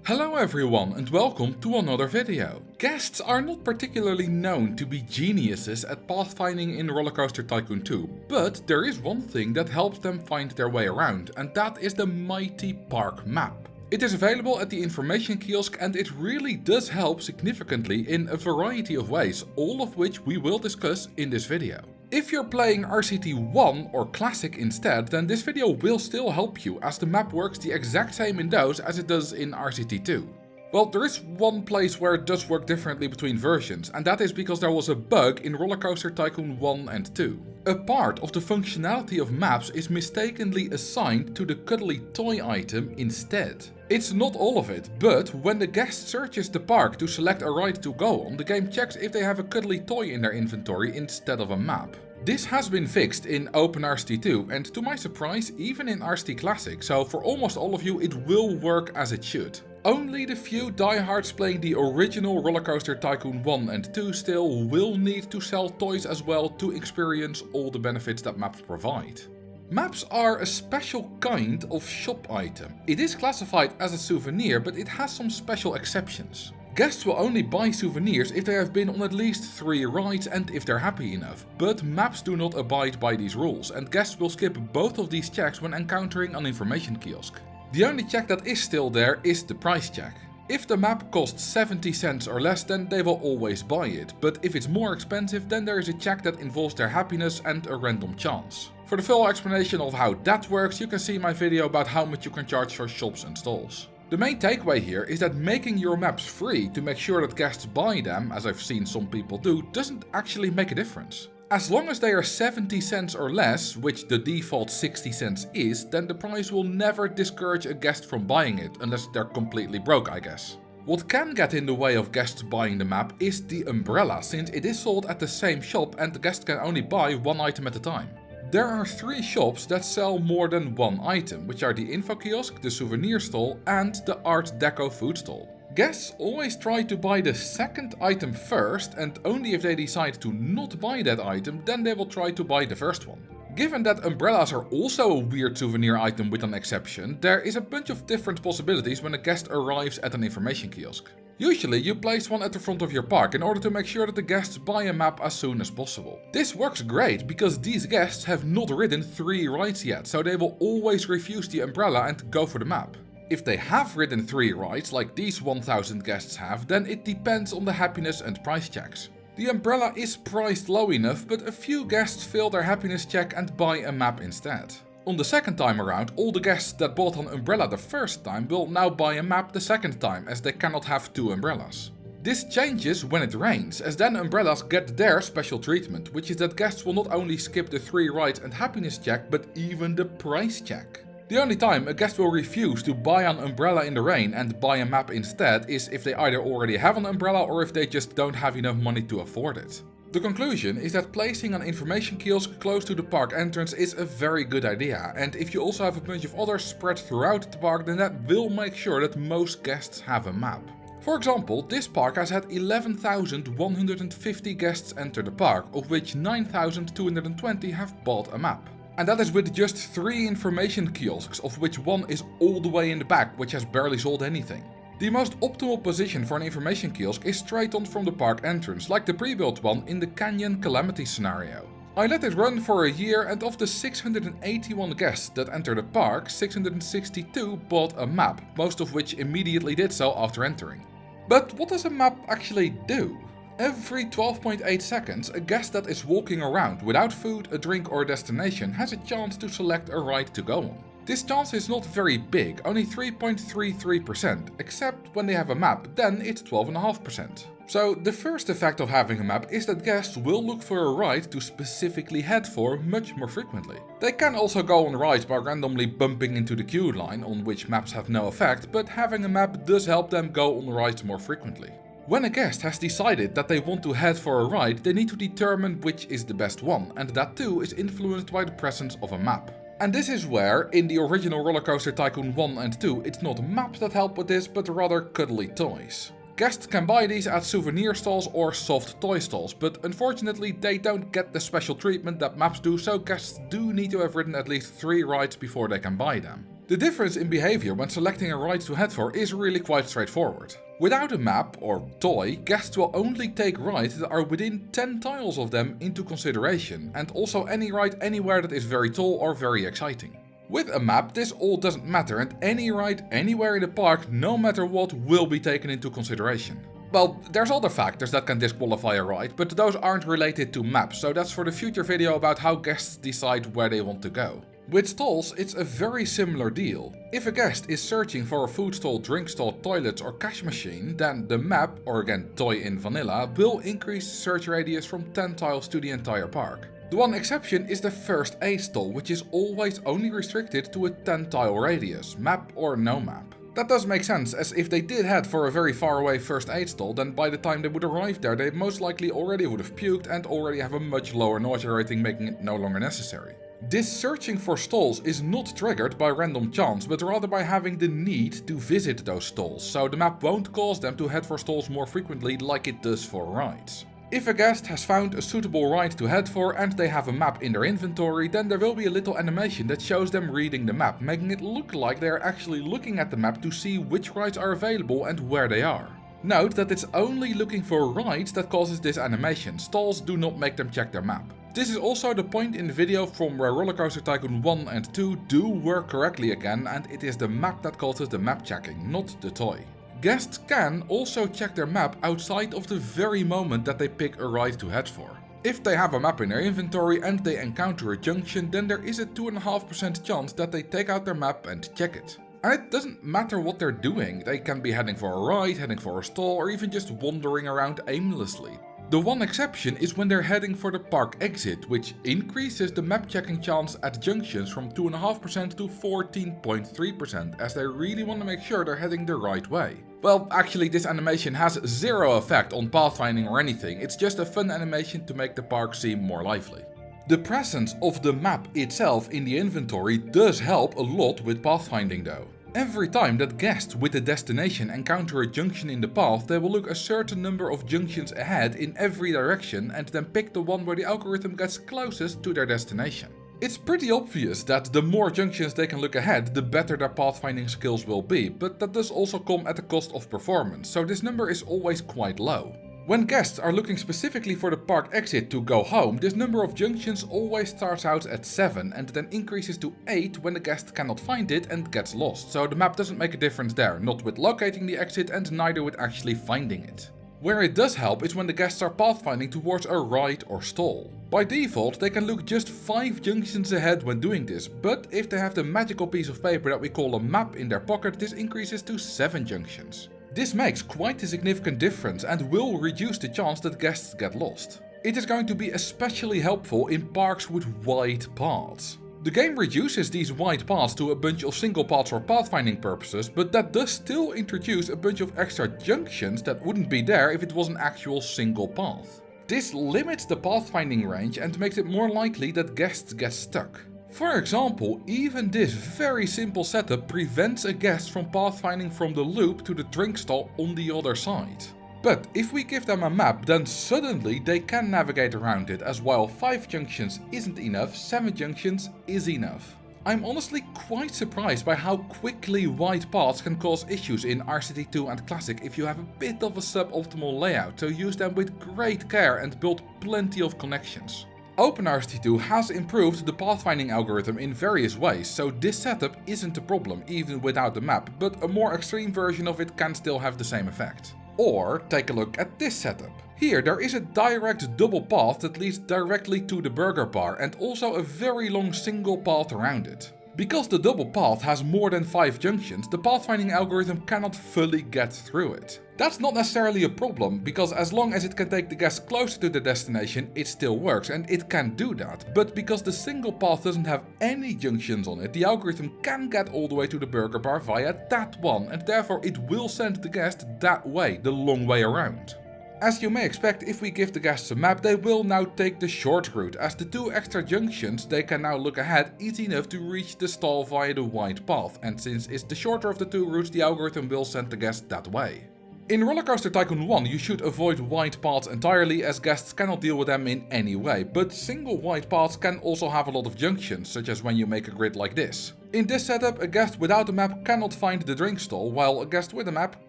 Hello everyone and welcome to another video. Guests are not particularly known to be geniuses at pathfinding in RollerCoaster Tycoon 2, but there is one thing that helps them find their way around, and that is the mighty park map. It is available at the information kiosk and it really does help significantly in a variety of ways, all of which we will discuss in this video. If you're playing RCT1 or Classic instead, then this video will still help you, as the map works the exact same in those as it does in RCT2. Well, there is one place where it does work differently between versions, and that is because there was a bug in RollerCoaster Tycoon 1 and 2. A part of the functionality of maps is mistakenly assigned to the cuddly toy item instead. It's not all of it, but when the guest searches the park to select a ride to go on, the game checks if they have a cuddly toy in their inventory instead of a map. This has been fixed in OpenRCT2 and to my surprise even in RCT Classic, so for almost all of you it will work as it should. Only the few diehards playing the original RollerCoaster Tycoon 1 and 2 still will need to sell toys as well to experience all the benefits that maps provide. Maps are a special kind of shop item. It is classified as a souvenir, but it has some special exceptions. Guests will only buy souvenirs if they have been on at least 3 rides and if they're happy enough, but maps do not abide by these rules, and guests will skip both of these checks when encountering an information kiosk. The only check that is still there is the price check. If the map costs 70 cents or less, then they will always buy it, but if it's more expensive, then there is a check that involves their happiness and a random chance. For the full explanation of how that works, you can see my video about how much you can charge for shops and stalls. The main takeaway here is that making your maps free to make sure that guests buy them, as I've seen some people do, doesn't actually make a difference. As long as they are 70 cents or less, which the default 60 cents is, then the price will never discourage a guest from buying it, unless they're completely broke, I guess. What can get in the way of guests buying the map is the umbrella, since it is sold at the same shop and the guest can only buy one item at a time. There are 3 shops that sell more than one item, which are the info kiosk, the souvenir stall and the art deco food stall. Guests always try to buy the second item first, and only if they decide to not buy that item, then they will try to buy the first one. Given that umbrellas are also a weird souvenir item with an exception, there is a bunch of different possibilities when a guest arrives at an information kiosk. Usually you place one at the front of your park in order to make sure that the guests buy a map as soon as possible. This works great because these guests have not ridden 3 rides yet, so they will always refuse the umbrella and go for the map. If they have ridden 3 rides, like these 1000 guests have, then it depends on the happiness and price checks. The umbrella is priced low enough, but a few guests fail their happiness check and buy a map instead. On the second time around, all the guests that bought an umbrella the first time will now buy a map the second time, as they cannot have 2 umbrellas. This changes when it rains, as then umbrellas get their special treatment, which is that guests will not only skip the 3 rides and happiness check, but even the price check. The only time a guest will refuse to buy an umbrella in the rain and buy a map instead is if they either already have an umbrella or if they just don't have enough money to afford it. The conclusion is that placing an information kiosk close to the park entrance is a very good idea, and if you also have a bunch of others spread throughout the park, then that will make sure that most guests have a map. For example, this park has had 11,150 guests enter the park, of which 9,220 have bought a map. And that is with just 3 information kiosks, of which one is all the way in the back, which has barely sold anything. The most optimal position for an information kiosk is straight on from the park entrance, like the pre-built one in the Canyon Calamity scenario. I let it run for a year, and of the 681 guests that entered the park, 662 bought a map, most of which immediately did so after entering. But what does a map actually do? Every 12.8 seconds, a guest that is walking around without food, a drink or a destination has a chance to select a ride to go on. This chance is not very big, only 3.33%, except when they have a map, then it's 12.5%. So the first effect of having a map is that guests will look for a ride to specifically head for much more frequently. They can also go on rides by randomly bumping into the queue line, on which maps have no effect, but having a map does help them go on rides more frequently. When a guest has decided that they want to head for a ride, they need to determine which is the best one, and that too is influenced by the presence of a map. And this is where, in the original RollerCoaster Tycoon 1 and 2, it's not maps that help with this, but rather cuddly toys. Guests can buy these at souvenir stalls or soft toy stalls, but unfortunately they don't get the special treatment that maps do, so guests do need to have ridden at least 3 rides before they can buy them. The difference in behavior when selecting a ride to head for is really quite straightforward. Without a map or toy, guests will only take rides that are within 10 tiles of them into consideration, and also any ride anywhere that is very tall or very exciting. With a map, this all doesn't matter, and any ride anywhere in the park, no matter what, will be taken into consideration. Well, there's other factors that can disqualify a ride, but those aren't related to maps, so that's for the future video about how guests decide where they want to go. With stalls, it's a very similar deal. If a guest is searching for a food stall, drink stall, toilets or cash machine, then the map, or again toy in vanilla, will increase the search radius from 10 tiles to the entire park. The one exception is the first aid stall, which is always only restricted to a 10 tile radius, map or no map. That does make sense, as if they did head for a very far away first aid stall, then by the time they would arrive there they most likely already would have puked and already have a much lower nausea rating, making it no longer necessary. This searching for stalls is not triggered by random chance, but rather by having the need to visit those stalls, so the map won't cause them to head for stalls more frequently like it does for rides. If a guest has found a suitable ride to head for and they have a map in their inventory, then there will be a little animation that shows them reading the map, making it look like they are actually looking at the map to see which rides are available and where they are. Note that it's only looking for rides that causes this animation, stalls do not make them check their map. This is also the point in the video from where RollerCoaster Tycoon 1 and 2 do work correctly again, and it is the map that causes the map checking, not the toy. Guests can also check their map outside of the very moment that they pick a ride to head for. If they have a map in their inventory and they encounter a junction, then there is a 2.5% chance that they take out their map and check it. And it doesn't matter what they're doing, they can be heading for a ride, heading for a stall, or even just wandering around aimlessly. The one exception is when they're heading for the park exit, which increases the map checking chance at junctions from 2.5% to 14.3%, as they really want to make sure they're heading the right way. Well, actually this animation has zero effect on pathfinding or anything, it's just a fun animation to make the park seem more lively. The presence of the map itself in the inventory does help a lot with pathfinding though. Every time that guests with a destination encounter a junction in the path, they will look a certain number of junctions ahead in every direction and then pick the one where the algorithm gets closest to their destination. It's pretty obvious that the more junctions they can look ahead, the better their pathfinding skills will be, but that does also come at the cost of performance, so this number is always quite low. When guests are looking specifically for the park exit to go home, this number of junctions always starts out at 7 and then increases to 8 when the guest cannot find it and gets lost, so the map doesn't make a difference there, not with locating the exit and neither with actually finding it. Where it does help is when the guests are pathfinding towards a ride or stall. By default they can look just 5 junctions ahead when doing this, but if they have the magical piece of paper that we call a map in their pocket, this increases to 7 junctions. This makes quite a significant difference and will reduce the chance that guests get lost. It is going to be especially helpful in parks with wide paths. The game reduces these wide paths to a bunch of single paths for pathfinding purposes, but that does still introduce a bunch of extra junctions that wouldn't be there if it was an actual single path. This limits the pathfinding range and makes it more likely that guests get stuck. For example, even this very simple setup prevents a guest from pathfinding from the loop to the drink stall on the other side. But if we give them a map, then suddenly they can navigate around it, as while 5 junctions isn't enough, 7 junctions is enough. I'm honestly quite surprised by how quickly wide paths can cause issues in RCT 2 and Classic if you have a bit of a suboptimal layout, so use them with great care and build plenty of connections. OpenRCT2 has improved the pathfinding algorithm in various ways, so this setup isn't a problem even without the map, but a more extreme version of it can still have the same effect. Or take a look at this setup. Here there is a direct double path that leads directly to the burger bar and also a very long single path around it. Because the double path has more than 5 junctions, the pathfinding algorithm cannot fully get through it. That's not necessarily a problem, because as long as it can take the guest closer to the destination, it still works, and it can do that. But because the single path doesn't have any junctions on it, the algorithm can get all the way to the burger bar via that one, and therefore it will send the guest that way, the long way around. As you may expect, if we give the guests a map, they will now take the short route, as the 2 extra junctions they can now look ahead easy enough to reach the stall via the wide path, and since it's the shorter of the 2 routes, the algorithm will send the guest that way. In RollerCoaster Tycoon 1 you should avoid wide paths entirely as guests cannot deal with them in any way, but single wide paths can also have a lot of junctions, such as when you make a grid like this. In this setup, a guest without a map cannot find the drink stall, while a guest with a map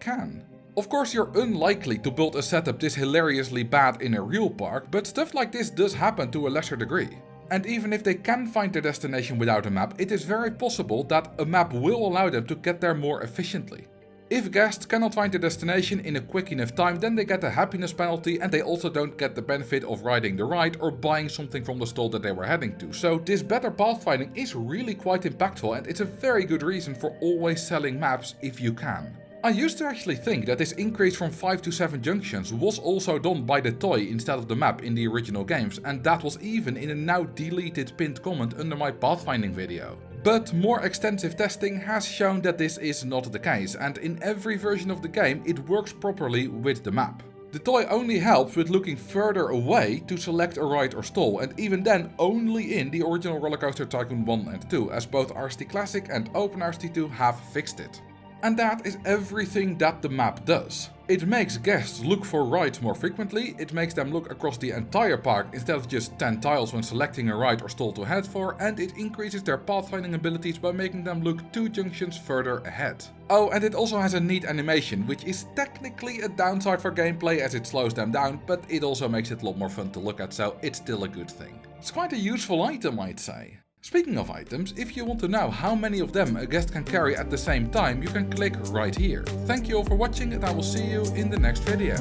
can. Of course, you're unlikely to build a setup this hilariously bad in a real park, but stuff like this does happen to a lesser degree. And even if they can find their destination without a map, it is very possible that a map will allow them to get there more efficiently. If guests cannot find their destination in a quick enough time, then they get a happiness penalty and they also don't get the benefit of riding the ride or buying something from the stall that they were heading to. So this better pathfinding is really quite impactful and it's a very good reason for always selling maps if you can. I used to actually think that this increase from 5 to 7 junctions was also done by the toy instead of the map in the original games, and that was even in a now deleted pinned comment under my pathfinding video. But more extensive testing has shown that this is not the case, and in every version of the game it works properly with the map. The toy only helps with looking further away to select a ride or stall, and even then only in the original RollerCoaster Tycoon 1 and 2, as both RCT Classic and Open RCT 2 have fixed it. And that is everything that the map does. It makes guests look for rides more frequently, it makes them look across the entire park instead of just 10 tiles when selecting a ride or stall to head for, and it increases their pathfinding abilities by making them look 2 junctions further ahead. Oh, and it also has a neat animation, which is technically a downside for gameplay as it slows them down, but it also makes it a lot more fun to look at, so it's still a good thing. It's quite a useful item, I'd say. Speaking of items, if you want to know how many of them a guest can carry at the same time, you can click right here. Thank you all for watching and I will see you in the next video.